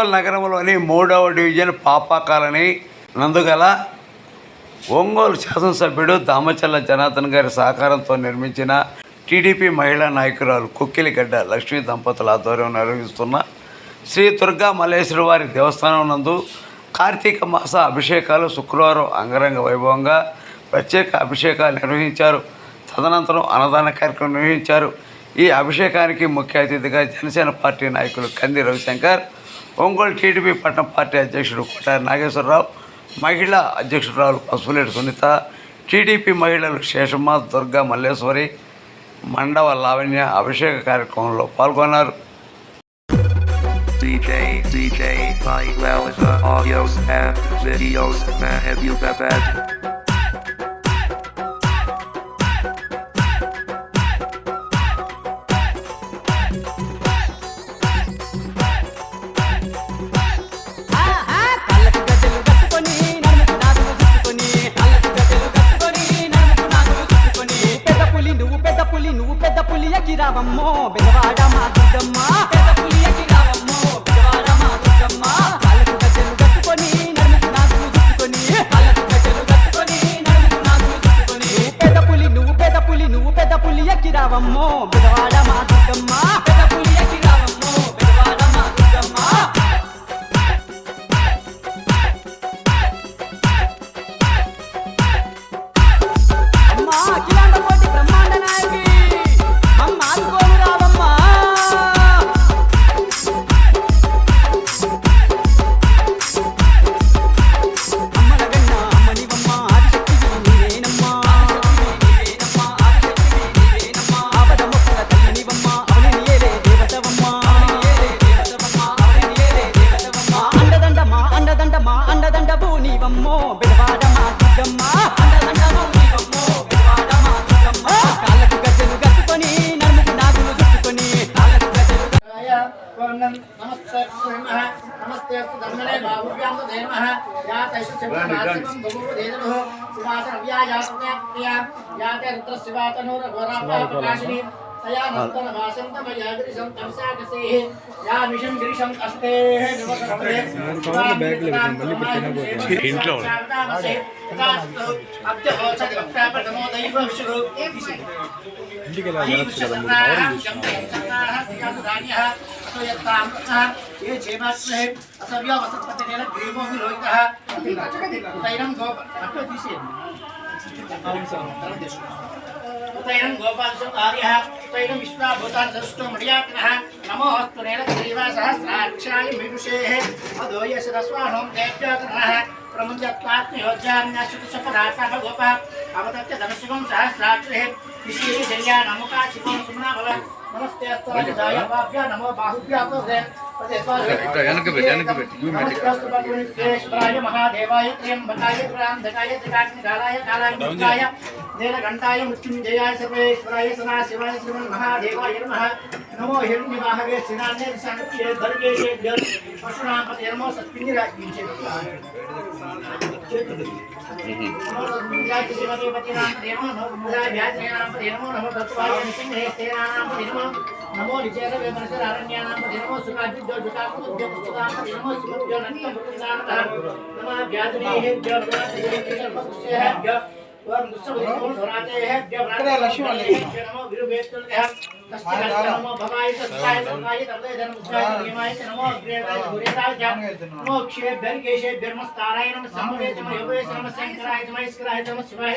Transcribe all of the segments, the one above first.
ఒంగోలు నగరంలోని 3వ డివిజన్ పాపా కాలనీ నందుగల ఒంగోలు శాసనసభ్యుడు దామచల్ల జనార్దన్ గారి సహకారంతో నిర్మించిన టీడీపీ మహిళా నాయకురాలు కుక్కిలిగడ్డ లక్ష్మీ దంపతుల ఆధ్వర్యం నిర్వహిస్తున్న శ్రీ దుర్గా మల్లేశ్వరి వారి దేవస్థానం నందు కార్తీక మాస అభిషేకాలు శుక్రవారం అంగరంగ వైభవంగా ప్రత్యేక అభిషేకాలు నిర్వహించారు. తదనంతరం అన్నదాన కార్యక్రమం నిర్వహించారు. ఈ అభిషేకానికి ముఖ్య అతిథిగా జనసేన పార్టీ నాయకులు కంది రవిశంకర్, ఒంగోలు టీడీపీ పట్టణ పార్టీ అధ్యక్షుడు కొట్టారి నాగేశ్వరరావు, మహిళా అధ్యక్షురాలు పసుపులేటి సునీత, టీడీపీ మహిళలు శేషమ్మ, దుర్గా మల్లేశ్వరి, మండవ లావణ్య అభిషేక కార్యక్రమంలో పాల్గొన్నారు. DJ by Lalisa audios and videos Mahebubabad. నువ్వు పెద్ద పులి ఎగిరావమ్మో బెదవాడ మా దుర్గమ్మ, పెద్ద పులి ఎగిరావమ్మో బెదవాడ మా దుర్గమ్మ. కాళ్ళకు గజ్జలు కట్టుకొని నడుముకు నాగులు చుట్టుకొని, కాళ్ళకు గజ్జలు కట్టుకొని నడుముకు నాగులు చుట్టుకొని, నువ్వు పెద్ద పులి ఎగిరావమ్మో బెదవాడ మా దుర్గమ్మ, పెద్ద పులి ఎగిరావమ్మో బెదవాడ మా దుర్గమ్మ. అమ్మా అఖిలాండ కోటి బ్రహ్మాండ నాయకి नमस्ते धर्मने बाहुभ्यां नमः या तैषुमासिकं बहुदेवः सुवासनव्यायासत्या या ते रुद्रशिवातनूर घोरापाप्रकाशिनी तया नन्दन वासन्त मयाग्रिशं तमसाकसेः या विषं गिरिशं अस्ते नवकर्णे ఇంట్లో अब्जभोचकप्रापदमो दैव विशुः ఇంటికి వెళ్ళచ్చు కదా ये क्षेमास्महे असव्या वसत्पतिनेन ग्रीवो विलोहितः तैनं तैनं गोपालसुतार्यः तैनं विश्वाभूतान् सरस्वतो मणियात्मनः नमो हस्तुनेन ग्रीवासहस्राक्षाय मीनुषेः अधोयशरस्वानं देव्याकर्णः प्रमुञ्जत्वात्मयोज्यान्याश्रुतशपरातः गोपः अवदत्य धनुषिकं सहस्राक्षेः विश्वेः जल्या नमुका शिवं सुमना भव नमस्ते अस्तराय पाभ्या नमो बाहुभ्या नमस्ते महादेवाय त्र्यंबकाय त्र्यंबकाय त्रिकाग्निकालाय कालाग्निकाय नीलकंठाय मृत्युंजयाय सर्वेश्वराय सदाशिवाय श्रीमन्महादेवाय नमः नमो हिरण्यवाहवे श्रीनाथे विशाखप्रिये भर्गेशेभ्यो पशुनामपते नमो सत्पिंजराज्ञे नमो सत्पिंजराज्ञे नमो निचेत विमर्शर अरण्यानां नमो सुखादिद्यो जुताकुद्यो पुस्तकां नमो सुमद्यो नन्दिपुत्रानतः नमः व्याधिनेभ्यो सर्वकुशेभ्यो और मुसबो धरातेभ्यो ब्राह्मणेभ्यो नमो विरुभेत्तुल्यः नमो भवाय सत्याय सत्याय तर्दय धर्मस्याय नियमाय नमो अग्रेताय गुरेताय नमो क्षेभ्यो केशेभ्यो नमस्काराय नमः संभवे नमः योगे नमः शंकराय नमः ईश्वराय नमः शिवाय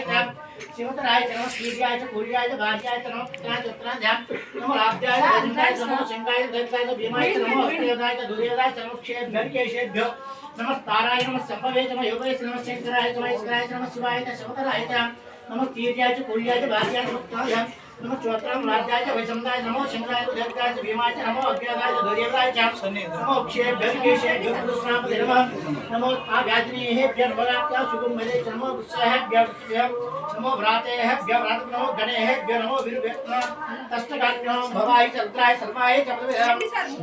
शिवतराय नमः श्रीयाय पूर्याय भाग्याय नमः पुत्राय पुत्राय नमो लाभ्याय वैकुंठाय नमो शंकाय दैत्याय भीमाय नमो अग्रेताय दुर्योधाय नमः क्षेभ्यो केशेभ्यो नमस्काराय नमः संभवे नमः योगे नमः शंकराय नमः ईश्वराय नमः शिवाय शिवतराय नमः तीर्याय पूर्याय भाग्याय पुत्राय नमो चौत्रम राज्याय वैशंदाय नमो शंकराय दैत्याय भीमाय नमो अग्रेताय दुर्योधाय नमो क्षेभ्यो केशेभ्यो कृष्णापते नमो आव्याजनीहेभ्यो नमो सुगुम्भले नमो उत्साहेभ्यो नमो भ्रातेभ्यो नमो गणेभ्यो नमो वीरभ्यो तष्टकाभ्यो भवाय चन्द्राय सर्वाय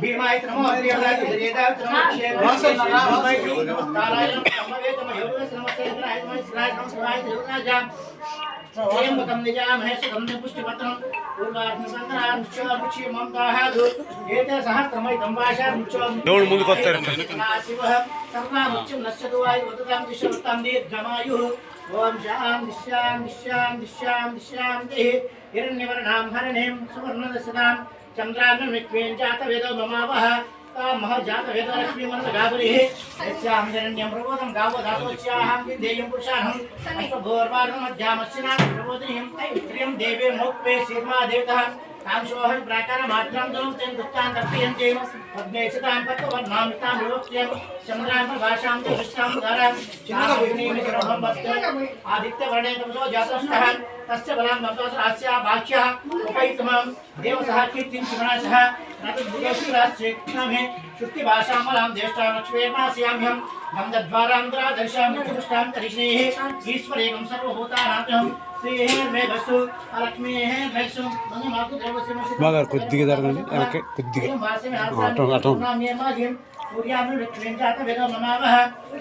भीमाय नमो अग्रेताय दुर्योधाय नमो क्षेभ्यो नमस्काराय नमः नमो योगे नमः शंकराय नमः शिवाय नमः शिवाय त्र्यंबकं निजामहे सुगन्धि पुष्टिपत्रं దేవుడు ముందుకు వస్తారు. ఓం శాంతి శాంతి శాంతి శాంతి శాంతి హిరణ్యవర్ణాం హరిణీం సువర్ణదశనాం చంద్రాన్ని విక్వేం జాతవేదో మమావహ మహ జాతవేదో లక్ష్మీమందగాపురిః యస్యాం హిరణ్యం ప్రబోధం గావో దాసోచ్యాహం విద్యేయం పురుషాహం అష్టభోర్వార్గం మధ్యామస్యనాం ప్రబోధినీం త్రియం దేవే మోక్వే శీర్మా దేవతః కాంశోహం ప్రాకార మాత్రం దోం తెం దుఃఖాన్ తర్పయంతే పద్మే సతాం పద్మవర్ణామితాం వివక్ష్యం చంద్రాం భాషాం చ విశ్రాం ధారాం చాగ్నిం శరభం వస్తే ఆదిత్య వర్ణే తమసో జాతస్థః తస్య బలం మమతాస్య భాష్యః ఉపైతమం దేవసః కీర్తిం శివనాశః నతద్భుతశిరాశ్చేక్ష్ణమే శుద్ధి భాషాం బలాం జ్యేష్ఠాం లక్ష్మీర్మాస్యామ్యం గంధద్వారాంధ్రా దర్శామి పుష్టాం తరిష్ణేః ఈశ్వరేకం సర్వభూతానాం శ్రీహేర్మేఘస్సు లక్ష్మీహేర్మేఘస్సు మాకు దేవస్య బాగా కొద్దిగా జరగండి వెనక్కి కొద్దిగా అటు सूर्यामि लक्ष्मीं जातवेदो नमामः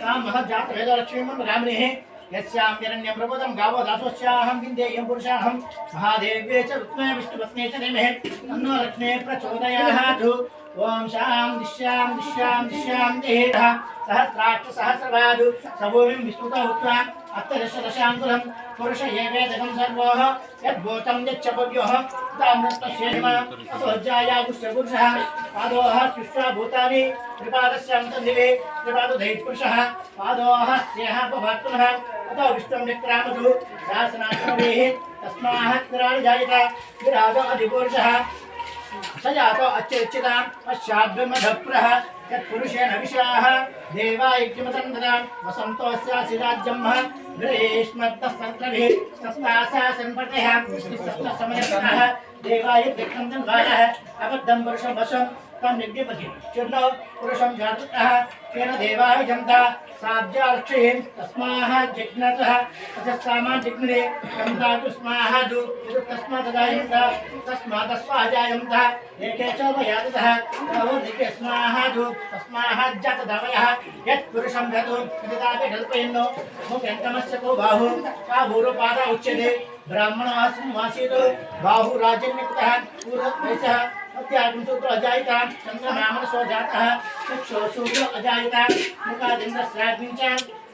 रामः जातवेदो लक्ष्मीं रामनिः यस्यां हिरण्यं प्रबोधं गावो दासोस्याहं विन्देयं पुरुषाहं महादेव्ये च रुक्मे विष्णुपत्नी च नेमहे तन्नो लक्ष्मी प्रचोदयात् ओम शांति शांति शांति शांति सहस्राक्ष सहस्रपादु सभूमिं विस्तुतो हुत्वा अत्तदशदशाङ्कुलं पुरुष एवेदकं सर्वः यद्भूतं यच्चपव्योः ताम्रत्वशेमा अतोज्जायागुष्यपुरुषः पादोः सुष्ठा भूतानि त्रिपादस्यान्तर्दिवे त्रिपादो दैत्पुरुषः पादोः स्यः पभात्पुनः अतो विष्णुं विक्रामतु शासनात्मभिः तस्मात् विराडि जायत विराजो अधिपुरुषः स जातो अच्युच्यतां पश्चाद्ब्रह्मधप्रः यत्पुरुषेण विशाः देवा इत्यमतं ददां वसन्तोऽस्यासि राज्यं ग्रीष्मर्तसन्त्रभिः सप्तासा सम्पतयः सप्तसमयः देवाय विक्रन्दन् वारः अबद्धं पुरुषं वशं तं निद्यपति चूर्णो पुरुषं जातः तेन देवाय जन्ता साब्जालक्षयेन तस्माः जिघ्नतः तस्मात् जिघ्नरे कन्दातु स्माहादु तस्मादजायन्तः तस्मादस्वाजायन्तः एके च वयातः तवो दिके स्माहादु तस्माज्जातधवयः यत्पुरुषं गतो यदापि कल्पयन्नो मुख्यन्तमस्य को बाहु का भूरुपादा उच्यते ब्राह्मणः संवासितो बाहुराजन्यक्तः पूर्वद्वैसः अत्यागम सूत्र अजायिता चंद्रमामनसो जातः चक्षो सूत्र अजायिता मुखादिन्द्रस्राग्निञ्च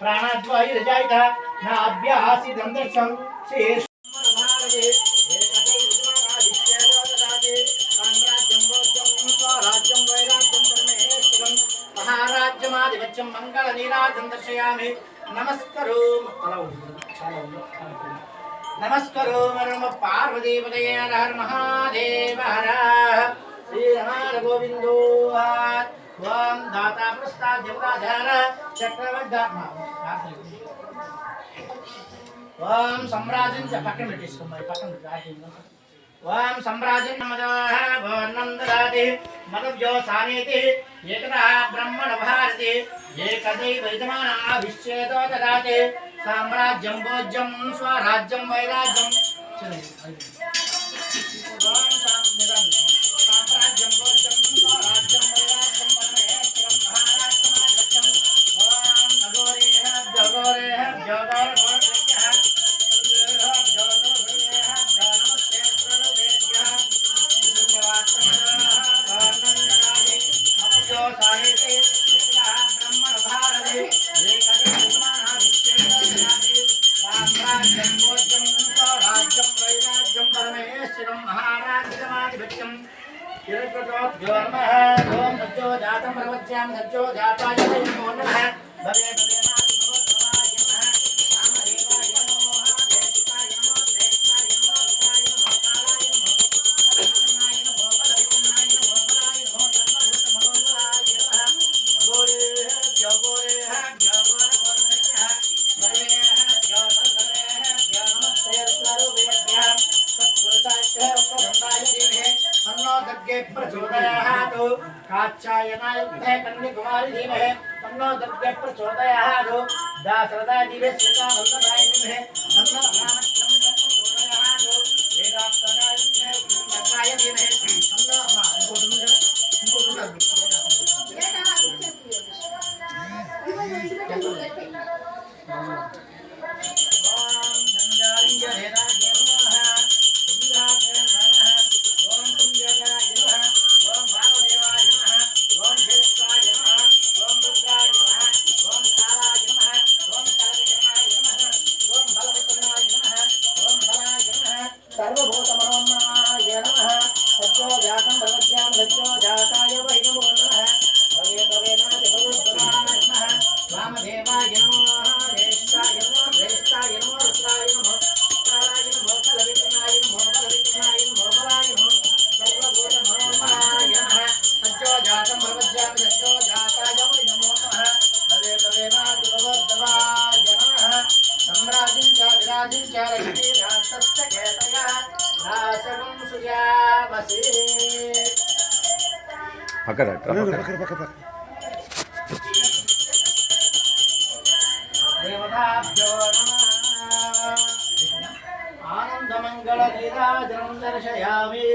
प्राणाद्वायुरजायिता नाभ्यासीदन्दर्शं शेष महाराज्यमाधिपत्यं मंगलनीराजं दर्शयामि नमस्करो नमस्करो नम पार्वतीपतये हर हर महादेव हर श्री रमान गोविंदो ओम दाता प्रस्ताव देवराधार चक्रवर्ती ओम सम्राजन पक्कन ओम सम्राजन नमः वर्णंददाति मदव्यो सानेति एकदा ब्रह्मण भारति एकदैव यजमाना विश्वेतो ददाति साम्राज्यं भोज्यं स्वराज्यं वैराज्यं साम्राज्यं भोज्यं स्वराज्यं वैराज्यं परमेश्वरं महाराष्ट्रमाध्यक्षं ओम अघोरेह जगोरेह जगोर गोरेह जगोरेह नमस्ते प्रभुभ्यः धन्यवाद वर्णनरादि अपजो साहिते एकदा ब्रह्मण भारते एकदैव यजमाना साम्राज्यं भोज्यं स्वराज्यं वैराज्यं परमेश्वरं महाराज्यमाधिपत्यं चिरकृतोऽध्योर्मः ओम सज्जो जातं प्रवच्यां सज्जो जाताय नमो नमः भवे भवे नाथ भगवत्पादाय नमः रामदेवाय नमो देवताय नमो देवताय नमो देवताय नमो कालाय नमो हरिकरणाय नमो बलविकरणाय नमो बलाय नमो सर्वभूतमनोबलाय नमः अघोरेह जगोरेह जगोर गोरेह सर्वेह जगोरेह नमस्ते सर्वेभ्यः सत्पुरुषाय प्रभुंडाय धीमहि तन्नो दग्गे प्रचोदयात् कात्यायनाय कन्याकुमारी धीमहि तन्नो दग्गे प्रचोदयात् दाशरथाय धीमहि सीता वल्लभाय धीमहि तन्नो रामचन्द्र प्रचोदयात् वेदात्तराय धीमहि धीमहि तन्नो ओम संजाय नमः తస్య కేతయ నాశనం సుజామసి పక్కన దేవతాభ్యో నమః ఆనందమంగళ నీరాజనం దర్శయామి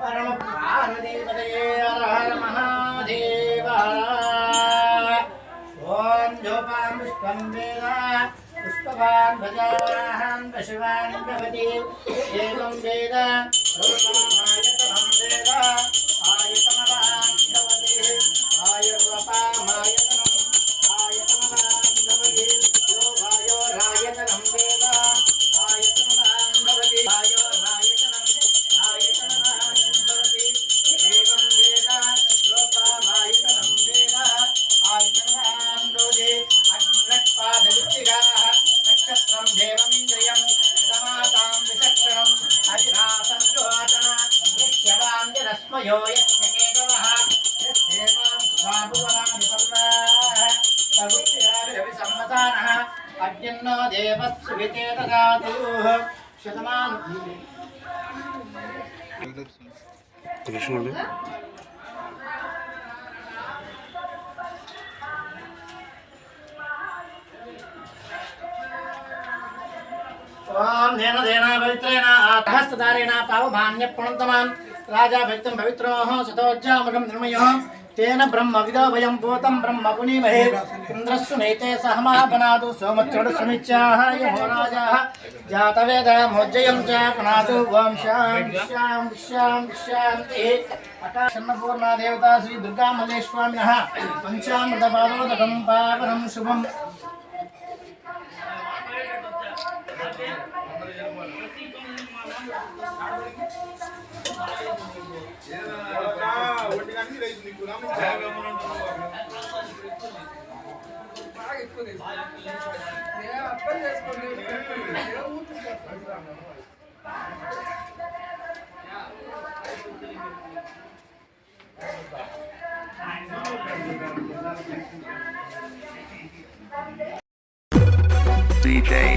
పరమ పార్వతీపతయే హర హర మహాదేవ ఓం జోపాం పుష్పం వేద పుష్పవాన్ భజావాహం పశువాన్ భవతి ఏవం వేద రూపమాయతనం వేద ఆయతనవాన్ భవతి ఆయుర్వపామాయతనం ఆయతనవాన్ భవతి యోగాయోరాయతనం వేద ఆయతనవాన్ భవతి ఆయోరాయతనం ఆయతనవాన్ భవతి ఏవం వేద రూపమాయతనం వేద ఆయతనవాన్ భవతి అగ్నక్పాదవిత్తిగాః నక్షత్రం దేవమింద్రియం శతమాసాం విచక్షణం హరిరాసం యోచన దృశ్యవాంజనస్మయో యస్య కేతవః యస్యేమాం స్వాభువనాని సర్వాః సవృత్తిరాభిరవి సంవసానః అగ్నిన్నో దేవస్సు వితే దదాతు శతమాన్ కృష్ణుడు ఓం ధేన ధేన పవిత్రేణ ఆహస్తదారేణ పావమాన్య ప్రణంతమాన్ రాజా భక్తం పవిత్రోః సతోజ్జామగం నిర్మయోః తేన బ్రహ్మ విదో వయం భూతం బ్రహ్మ పునీమహే ఇంద్రస్సు నైతే సహమాపనాదు సోమచ్చుడు సుమిచ్చాః యమో రాజాః జాతవేద మోజ్జయం చ పునాదు ఓం శాంతి శాంతి శాంతి శాంతి అకాశన్నపూర్ణా దేవతా శ్రీ దుర్గా మల్లేశ్వామినః పంచామృత పాదోదకం పావనం శుభం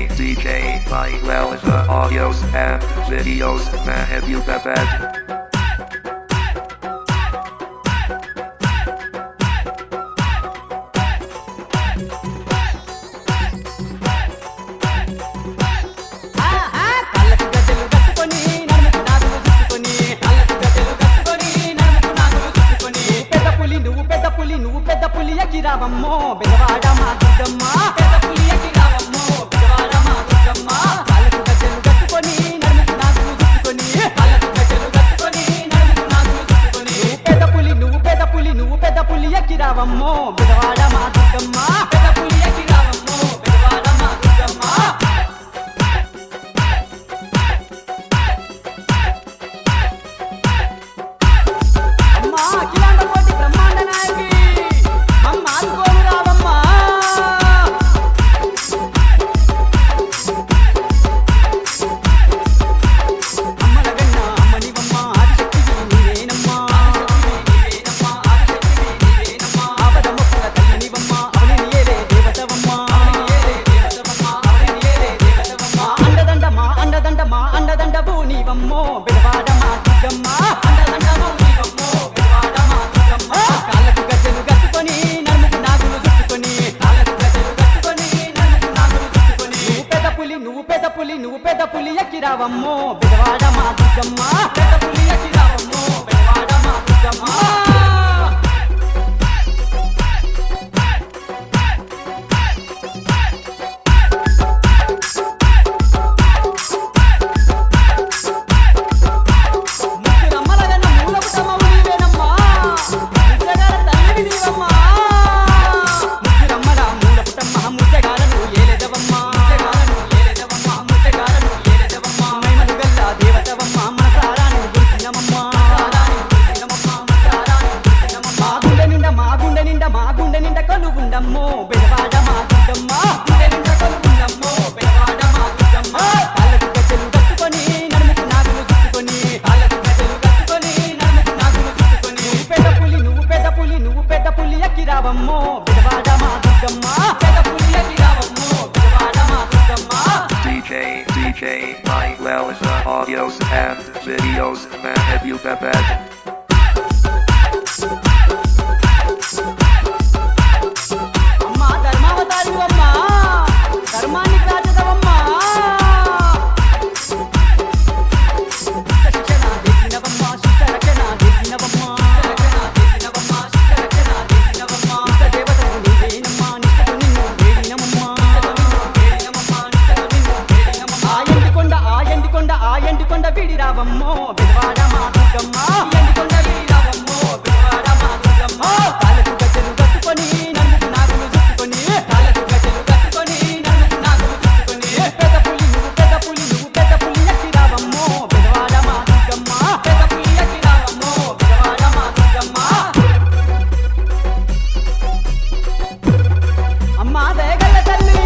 DJ by Lalza audios and videos. Mahabu Babad. కళ్ళకు గజ్జలు కట్టుకొని నడుముకు నాగులు చుట్టుకొని కళ్ళకు గజ్జలు కట్టుకొని నడుముకు నాగులు చుట్టుకొని పెద్ద పులి నువ్వు పెద్ద పులి ఎక్కిరావమ్మో బెదవాడ మా దుర్గమ్మ పెద్ద పులి ఎక్కిరావమ్మో బెదవాడ మా దుర్గమ్మ కళ్ళకు గజ్జలు కట్టుకొని నడుముకు నాగులు చుట్టుకొని కళ్ళకు గజ్జలు కట్టుకొని నడుముకు నాగులు చుట్టుకొని నువ్వు పెద్ద పులి ఎక్కిరావమ్మో బెదవాడ మా దుర్గమ్మ పెద్ద పులి ఎక్కిరావమ్మో బెదవాడ మా దుర్గమ్మ అమ్మా అఖిలాండ కోటి బ్రహ్మాండ నాయకి అమ్మ ఆదుకోను రావమ్మా అమ్మల గన్న అమ్మనివమ్మ ఆదిశక్తివి నీవేనమ్మా ఆపదమ్మకుల తల్లినివమ్మ అవని నీయలే దేవతవమ్మా అండదండవు నీవమ్మో బెదవాడ మా దుర్గమ్మ అండదండవు నీవమ్మో బెదవాడ మా దుర్గమ్మ కాళ్ళకు గజ్జలు కట్టుకొని నడుముకు నాగులు చుట్టుకొని కాళ్ళకు గజ్జలు కట్టుకొని నడుముకు నాగులు చుట్టుకొని నువ్వు పెద్ద పులి ఎక్కిరావమ్మో బెదవాడ మా దుర్గమ్మ పెద్ద పులి ఎక్కిరావమ్మో బెదవాడ మా దుర్గమ్మ ముగ్గురమ్మలగన్న మూలపుటమ్మవు నీవేనమ్మా ముచ్చగాల తల్లివి నీవమ్మా ముగ్గురమ్మల మూలపుటమ్మ ముచ్చగాలను ఏలెదవమ్మా మైమలు గల్ల దేవతవమ్మ మనసారా నిన్ను గుర్తినమమ్మా మనసారా Mike Wells audios and videos. Matthew Babette. అమ్మా ధర్మావతారివమ్మా ధర్మాన్ని కాచదవమ్మా శిక్షణ చేసినవమ్మా శిష్ట రక్షణ చేసినవమ్మా దేవతకు నీవేనమ్మా నిష్టకు నిన్ను వేడినమమ్మా ఆ ఎండికొండ వీడి రావమ్మో బెదవాడ మా దుర్గమ్మ ఎండికొండ వీడి రావమ్మో బెదవాడ మా దుర్గమ్మ కాళ్ళకు గజ్జలు కట్టుకొని నన్నుకు నాగులు చుట్టుకొని కాళ్ళకు గజ్జలు కట్టుకొని నన్నుకు నాగులు చుట్టుకొని పెద్ద పులి ఎక్కి రావమ్మో బెదవాడ మా దుర్గమ్మ పెద్ద పులి ఎక్కి రావమ్మో బెదవాడ మా దుర్గమ్మ అమ్మా దయగల్ల తల్లి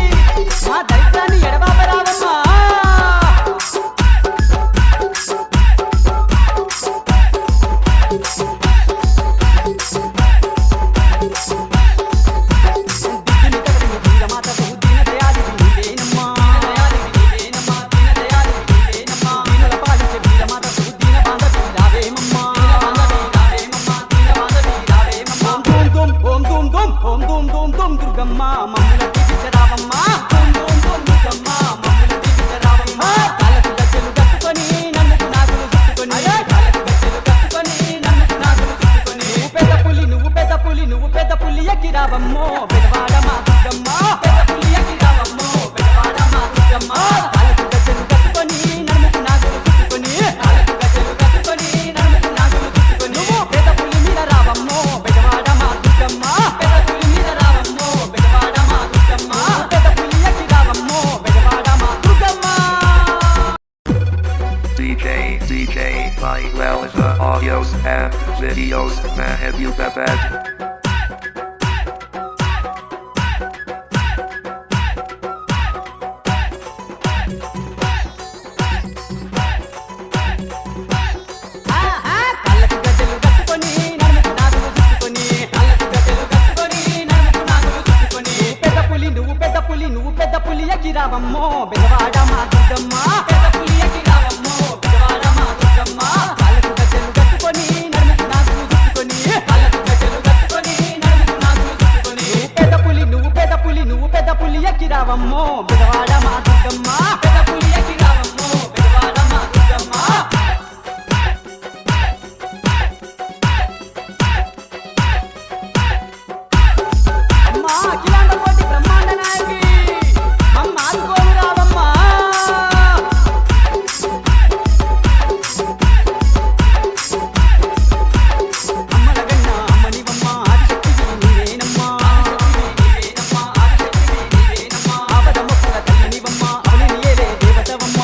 మా దరిద్రాన్ని ఎడబాప రావమ్మా దుర్గమ్మ మమ్ముల దీవించరావమ్మ దుర్గమ్మ మమ్ముల దీవించరావమ్మ కాళ్ళకు గజ్జలు కట్టుకొని నన్నుకు నాగులు చుట్టుకొని కాళ్ళకు గజ్జలు కట్టుకొని నన్నుకు నాగులు చుట్టుకొని నువ్వు పెద్ద పులి ఎక్కి రావమ్మో బెదవాడ మా దుర్గమ్మ పెద్ద పులి ఎక్కి రావమ్మో బెదవాడ మా దుర్గమ్మ కాళ్ళకు గజ్జలు కట్టుకొని నన్నుకు నాగులు చుట్టుకొని కాళ్ళకు గజ్జలు కట్టుకొని నన్నుకు నాగులు చుట్టుకొని పెద్ద పులి మీద రావమ్మో బెదవాడ మా దుర్గమ్మ పెద్ద పులి మీద రావమ్మో బెదవాడ మా దుర్గమ్మ పెద్ద పులి ఎక్కి రావమ్మో బెదవాడ మా Durgamma DJ Mike Wells audios and videos. Matthew Babette. కాళ్ళకు గజ్జలు కట్టుకొని నన్నుకు నాగులు చుట్టుకొని కాళ్ళకు గజ్జలు కట్టుకొని నన్నుకు నాగులు చుట్టుకొని నువ్వు పెద్ద పులి ఎక్కి రావమ్మో బెదవాడ మా దుర్గమ్మ పెద్ద పులి ఎక్కి రావమ్మో బెదవాడ మా దుర్గమ్మ కాళ్ళకు గజ్జలు కట్టుకొని నన్నుకు నాగులు చుట్టుకొని కాళ్ళకు గజ్జలు కట్టుకొని నన్నుకు నాగులు చుట్టుకొని నువ్వు పెద్ద పులి ఎక్కి రావమ్మో బెదవాడ మా దుర్గమ్మ పెద్ద పులి ఎక్కి రావమ్మో బెదవాడ మా దుర్గమ్మ అమ్మా అఖిలాండ కోటి బ్రహ్మాండ నాయకి మమ్మ ఆదుకోను రావమ్మా అమ్మలగన్న అమ్మనివమ్మ ఆదిశక్తివి నీవేనమ్మా ఆపద మొక్కుల తల్లినివమ్మ అవని నీయేలే దేవతవమ్మ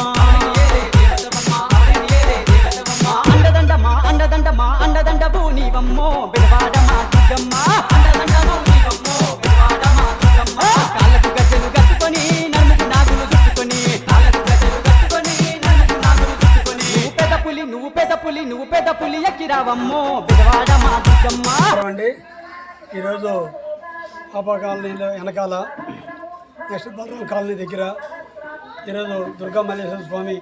అండదండవు నీవమ్మో బెదవాడ మా దుర్గమ్మ అండదండవు నీవమ్మో బెదవాడ మా దుర్గమ్మ కాళ్ళకు గజ్జలు కట్టుకొని నన్నుకు నాగులు చుట్టుకొని కాళ్ళకు గజ్జలు కట్టుకొని నన్నుకు నాగులు చుట్టుకొని నువ్వు పెద్ద పులి ఎక్కి రావమ్మో బెదవాడ మా దుర్గమ్మ అండి ఈరోజు పాపా కాలనీలో వెనకాల నెక్స్ట్ బలరాం కాలనీ దగ్గర ఈరోజు దుర్గా మల్లేశ్వర స్వామి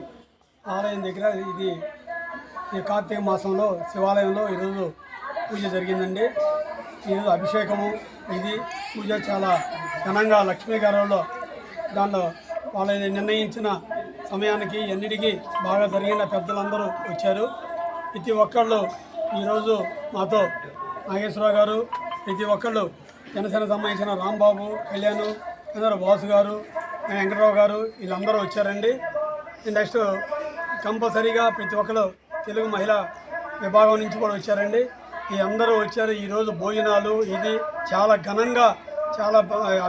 ఆలయం దగ్గర ఇది ఈ కార్తీక మాసంలో శివాలయంలో ఈరోజు పూజ జరిగిందండి. ఈరోజు అభిషేకము ఇది పూజ చాలా ఘనంగా లక్ష్మీగారంలో దాంట్లో వాళ్ళ నిర్ణయించిన సమయానికి ఎన్నిటికీ బాగా జరిగిన పెద్దలందరూ వచ్చారు. ప్రతి ఒక్కళ్ళు ఈరోజు మాతో నాగేశ్వరరావు గారు, ప్రతి ఒక్కళ్ళు జనసేన సంబంధించిన రాంబాబు, కళ్యాణ్, అందరూ బాసు గారు, వెంకటరావు గారు వీళ్ళందరూ వచ్చారండి. నెక్స్ట్ కంపల్సరీగా ప్రతి ఒక్కరు తెలుగు మహిళా విభాగం నుంచి కూడా వచ్చారండి. ఈ అందరూ వచ్చారు. ఈరోజు భోజనాలు ఇది చాలా ఘనంగా చాలా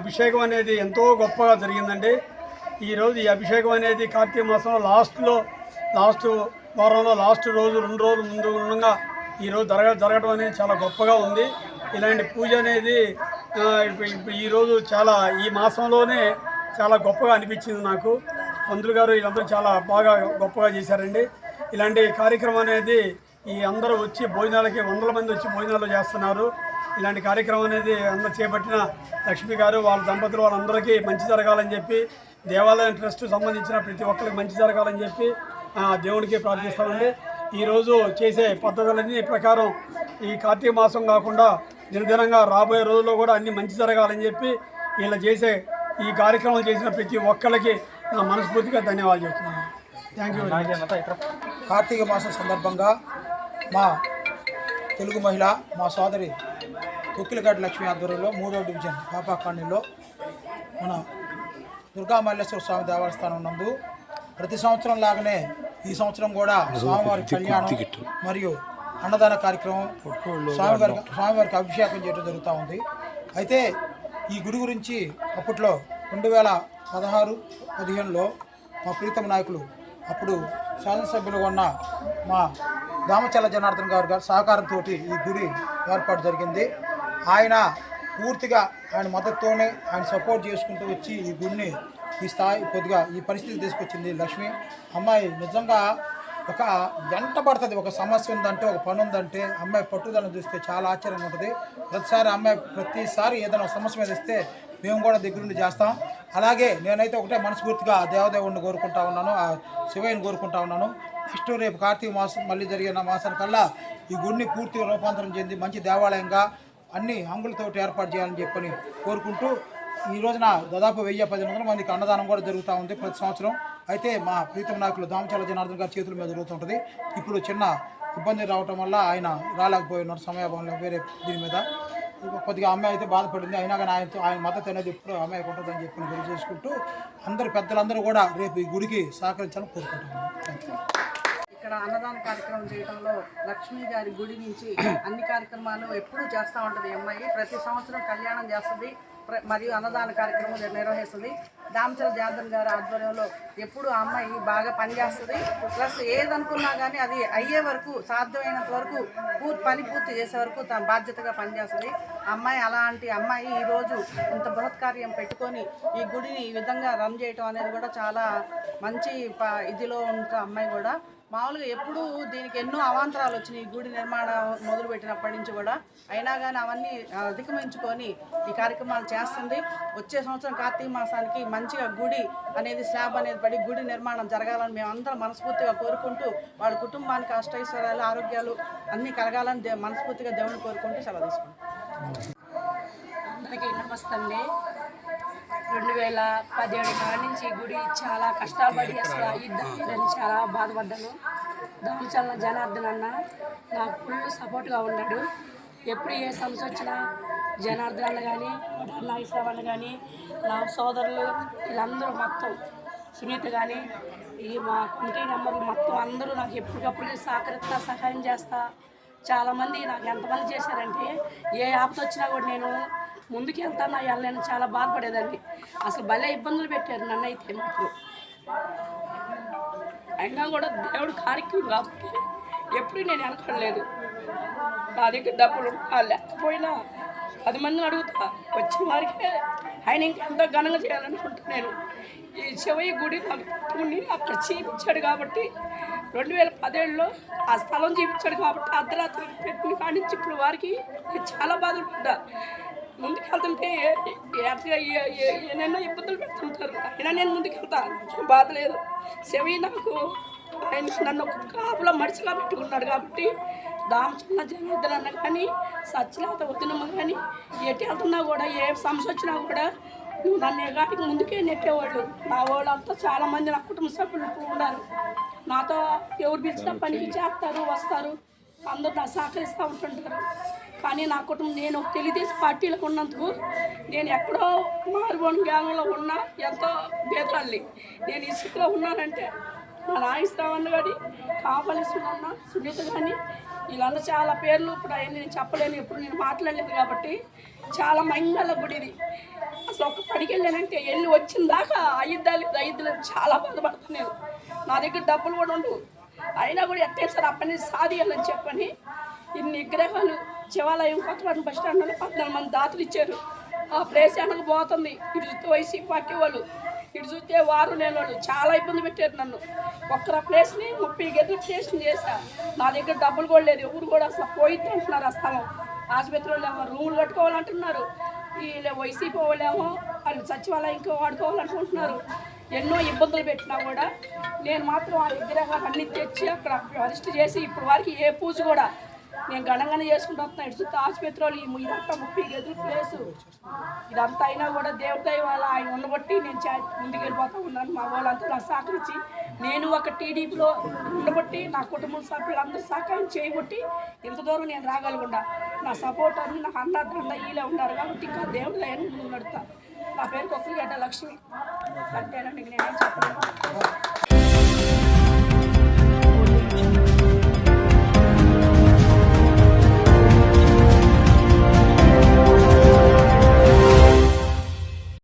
అభిషేకం అనేది ఎంతో గొప్పగా జరిగిందండి. ఈరోజు ఈ అభిషేకం అనేది కార్తీక మాసంలో లాస్ట్ వారంలో లాస్ట్ రోజు 2 రోజులు ముందు ఉండగా ఈరోజు జరగడం అనేది చాలా గొప్పగా ఉంది. ఇలాంటి పూజ అనేది ఈరోజు చాలా ఈ మాసంలోనే చాలా గొప్పగా అనిపించింది నాకు. పంతులు గారు వీళ్ళందరూ చాలా బాగా గొప్పగా చేశారండి. ఇలాంటి కార్యక్రమం అనేది ఈ అందరూ వచ్చి భోజనాలకి 100 మంది వచ్చి భోజనాలు చేస్తున్నారు. ఇలాంటి కార్యక్రమం అనేది అందరూ చేపట్టిన లక్ష్మి గారు వాళ్ళ దంపతులు వాళ్ళందరికీ మంచి జరగాలని చెప్పి దేవాలయం ట్రస్ట్ సంబంధించిన ప్రతి ఒక్కరికి మంచి జరగాలని చెప్పి దేవుడికి ప్రార్థిస్తామండి. ఈరోజు చేసే పద్ధతులన్నీ ప్రకారం ఈ కార్తీక మాసం కాకుండా దినదినంగా రాబోయే రోజుల్లో కూడా అన్ని మంచి జరగాలని చెప్పి వీళ్ళు చేసే ఈ కార్యక్రమాలు చేసిన ప్రతి ఒక్కరికి నా మనస్ఫూర్తిగా ధన్యవాదాలు చెప్తున్నాను. Thank you very much. Karthika మాసం సందర్భంగా మా తెలుగు మహిళ మా సోదరి తొక్కిలగడ్డ లక్ష్మీ ఆధ్వర్యంలో 3వ డివిజన్ పాపా కాలనీలో మన దుర్గా మల్లేశ్వర స్వామి దేవస్థానం నందు ప్రతి సంవత్సరం లాగానే ఈ సంవత్సరం కూడా స్వామివారి కళ్యాణం మరియు అన్నదాన కార్యక్రమం స్వామివారికి అభిషేకం చేయడం జరుగుతూ ఉంది. అయితే ఈ గుడి గురించి అప్పట్లో 2016-15లో మా ప్రీతమ నాయకులు అప్పుడు శాసనసభ్యులుగా ఉన్న మా దామచల్ల జనార్దన్ గారి సహకారంతో ఈ గుడి ఏర్పాటు జరిగింది. ఆయన పూర్తిగా ఆయన మద్దతుతోనే ఆయన సపోర్ట్ చేసుకుంటూ వచ్చి ఈ గుడిని ఈ స్థాయి కొద్దిగా ఈ పరిస్థితి తీసుకొచ్చింది లక్ష్మి అమ్మాయి. నిజంగా ఒక వెంట పడుతుంది, ఒక సమస్య ఉందంటే ఒక పని ఉందంటే అమ్మాయి పట్టుదలను చూస్తే చాలా ఆశ్చర్యంగా ఉంటుంది. ప్రతిసారి ఏదైనా సమస్య మీద ఇస్తే మేము కూడా దగ్గరుండి చేస్తాం. అలాగే నేనైతే ఒకటే మనస్ఫూర్తిగా దేవదేవుడిని కోరుకుంటా ఉన్నాను, ఆ శివయ్యని కోరుకుంటా ఉన్నాను. నెక్స్ట్ రేపు కార్తీక మాసం మళ్ళీ జరిగిన మాసానికల్లా ఈ గుడిని పూర్తిగా రూపాంతరం చెంది మంచి దేవాలయంగా అన్ని హంగులతోటి ఏర్పాటు చేయాలని చెప్పని కోరుకుంటూ ఈ రోజున దాదాపు 1000-1500 మందికి అన్నదానం కూడా జరుగుతూ ఉంది ప్రతి సంవత్సరం. అయితే మా ప్రీతమ నాయకులు దామచల్ల జనార్దన్ గారి చేతుల మీద జరుగుతుంటుంది. ఇప్పుడు చిన్న ఇబ్బంది రావటం వల్ల ఆయన రాలేకపోయినారు సమయాభావంలో వేరే దీని మీద. కొద్దిగా అమ్మాయి అయితే బాధపడింది, అయినా కానీ ఆయన మద్దతు అనేది ఎప్పుడు అమ్మాయికి ఉంటుందని చెప్పి తెలియజేసుకుంటూ అందరు పెద్దలందరూ కూడా రేపు ఈ గుడికి సహకరించాలని కోరుకుంటున్నాను. Thank you. ఇక్కడ అన్నదాన కార్యక్రమం చేయడంలో లక్ష్మీ గారి గుడి నుంచి అన్ని కార్యక్రమాలు ఎప్పుడూ చేస్తూ ఉంటుంది. అమ్మాయి ప్రతి సంవత్సరం కళ్యాణం చేస్తుంది మరియు అన్నదాన కార్యక్రమం నిర్వహిస్తుంది. దామచల్ల జనార్దన్ గారి ఆధ్వర్యంలో ఎప్పుడు ఆ అమ్మాయి బాగా పనిచేస్తుంది. ప్లస్ ఏదనుకున్నా కానీ అది అయ్యే వరకు సాధ్యమైనంత వరకు పని పూర్తి చేసే వరకు తన బాధ్యతగా పనిచేస్తుంది. అమ్మాయి అలాంటి అమ్మాయి ఈరోజు ఇంత బృహత్కార్యం పెట్టుకొని ఈ గుడిని ఈ విధంగా రన్ చేయటం అనేది కూడా చాలా మంచి ఇదిలో ఉన్న అమ్మాయి కూడా. మామూలుగా ఎప్పుడూ దీనికి ఎన్నో అవాంతరాలు వచ్చినాయి ఈ గుడి నిర్మాణం మొదలుపెట్టినప్పటి నుంచి కూడా. అయినా కానీ అవన్నీ అధిగమించుకొని ఈ కార్యక్రమాలు చేస్తుంది. వచ్చే సంవత్సరం కార్తీక మాసానికి మంచిగా గుడి అనేది స్లాబ్ అనేది పడి గుడి నిర్మాణం జరగాలని మేము అందరం మనస్ఫూర్తిగా కోరుకుంటూ వాళ్ళ కుటుంబానికి అష్టైశ్వర్యాలు ఆరోగ్యాలు అన్నీ కలగాలని మనస్ఫూర్తిగా దేవుని కోరుకుంటూ సెలవు తీసుకుంటాం. అందరికీ నమస్తే అండి. 2017 కాడి నుంచి గుడి చాలా కష్టాలు పడి అసలు అయ్యిద్దని చాలా బాధపడ్డాను. దామచల్ల జనార్దన్ అన్న నాకు ఫుల్ సపోర్ట్గా ఉన్నాడు. ఎప్పుడు ఏ సమస్య వచ్చినా జనార్దన్ అన్న కానీ నాగేశ్వరరావు అన్న కానీ నా సోదరులు వీళ్ళందరూ మొత్తం సునీత కానీ ఈ మా కమిటీ నెంబర్లు మొత్తం అందరూ నాకు ఎప్పటికప్పుడు సహాయం చేస్తా. చాలామంది నాకు ఎంతమంది చేశారంటే ఏ ఆపద వచ్చినా కూడా నేను ముందుకు వెళ్తాను వెళ్ళలేను చాలా బాధపడేదాన్ని. అసలు భలే ఇబ్బందులు పెట్టారు నన్ను అయితే మాత్రం. అయినా కూడా దేవుడు కార్యక్రమం కాబట్టి ఎప్పుడు నేను వెనకడలేదు. నా దగ్గర డబ్బులు లేకపోయినా 10 మందిని అడుగుతా వచ్చిన వారికే ఆయన ఇంకెంతో ఘనంగా చేయాలనుకుంటా. నేను ఈ శివయ్య గుడి నాకు పట్టుకుని అక్కడ చూపించాడు కాబట్టి 2017లో ఆ స్థలం చూపించాడు కాబట్టి అర్ధరాత్రి పెట్టుకుని కానించి ఇప్పుడు వారికి నేను చాలా బాధలు పడ్డా. ముందుకు వెళ్తుంటే ఏమైనా ఇబ్బందులు పెడుతుంటారు, అయినా నేను ముందుకు వెళ్తా, బాధ లేదు. శివయ్య నాకు ఆయన నన్ను ఒక కాపులో మడిచిగా పెట్టుకున్నాడు కాబట్టి దామచల్ల జనార్దన్ అన్న కానీ సత్యనాథ వదినమ్మ కానీ ఎటు వెళ్తున్నా కూడా ఏ సమస్య వచ్చినా కూడా నువ్వు నన్ను ఎగాటికి ముందుకే నెట్టేవాళ్ళు. నా వాళ్ళంతా చాలామంది నా కుటుంబ సభ్యులు ఉన్నారు. నాతో ఎవరు పిలిచినా పనికి చేస్తారు వస్తారు, అందరూ నా సహకరిస్తూ ఉంటుంటారు. కానీ నా కుటుంబం నేను తెలుగుదేశం పార్టీలకు ఉన్నందుకు నేను ఎక్కడో మారుమోని గ్రామంలో ఉన్నా ఎంతో భేదాల్ని నేను ఈ స్థితిలో ఉన్నానంటే నా నాగేశ్వరరావు అన్న కానీ కాపాలేసుకున్న సునీత కానీ వీళ్ళందరూ చాలా పేర్లు ఇప్పుడు అవన్నీ నేను చెప్పలేను, ఎప్పుడు నేను మాట్లాడలేదు కాబట్టి చాలా మంగళ గుడిది. అసలు ఒక పడికి వెళ్ళానంటే వెళ్ళి వచ్చిన దాకా ఐదు చాలా బాధపడుతున్నాను. నా దగ్గర డబ్బులు కూడా ఉండవు, అయినా కూడా ఎట్టే సార్ అప్పటి సాధియాలని చెప్పని ఇన్ని విగ్రహాలు శివాలయం కొత్తపట్నం బస్ స్టాండ్లో 14 మంది దాతలు ఇచ్చారు. ఆ ప్లేస్ వెనకపోతుంది. ఇటు చూస్తే వైసీపీ పార్టీ వాళ్ళు, ఇటు చూస్తే వారు లేని వాళ్ళు చాలా ఇబ్బంది పెట్టారు నన్ను. ఒక్కర ప్లేస్ని 30 గదులు ప్లేస్ని చేశా. నా దగ్గర డబ్బులు కూడా లేదు, ఎవరు కూడా అసలు పోయిద్ది అంటున్నారు. ఆ స్థలం ఆసుపత్రిలో ఏమో రూములు కట్టుకోవాలంటున్నారు, వీళ్ళు వైసీపీ వాళ్ళేమో వాళ్ళు సచివాలయం ఇంకా వాడుకోవాలనుకుంటున్నారు. ఎన్నో ఇబ్బందులు పెట్టినా కూడా నేను మాత్రం ఆ విగ్రహాలు అన్నీ తెచ్చి అక్కడ అరెస్ట్ చేసి ఇప్పుడు వారికి ఏ పూజ కూడా నేను ఘనంగానే చేసుకుంటూ వస్తున్నాను. ఇటు ఆసుపత్రులు ఇదంతా 30 గదుల ప్లేసు ఇదంతా అయినా కూడా దేవుడి దయ వల్ల ఆయన ఉండబట్టి నేను ముందుకు వెళ్ళిపోతూ ఉన్నాను. మా వాళ్ళంతా నాకు సహకరించి నేను ఒక టీడీపీలో ఉండబట్టి నా కుటుంబ సభ్యులందరూ సహకారం చేయబట్టి ఇంత దూరం నేను రాగలకుండా నా సపోర్ట్ అని నాకు అన్నదండ వీళ్ళే ఉన్నారు కాబట్టి ఇంకా దేవుడి దయని ముందుకు నడుతా. నా పేరు కొక్కలిగడ్డ లక్ష్మి అంతేనండి, నేనేం చెప్పలేదు.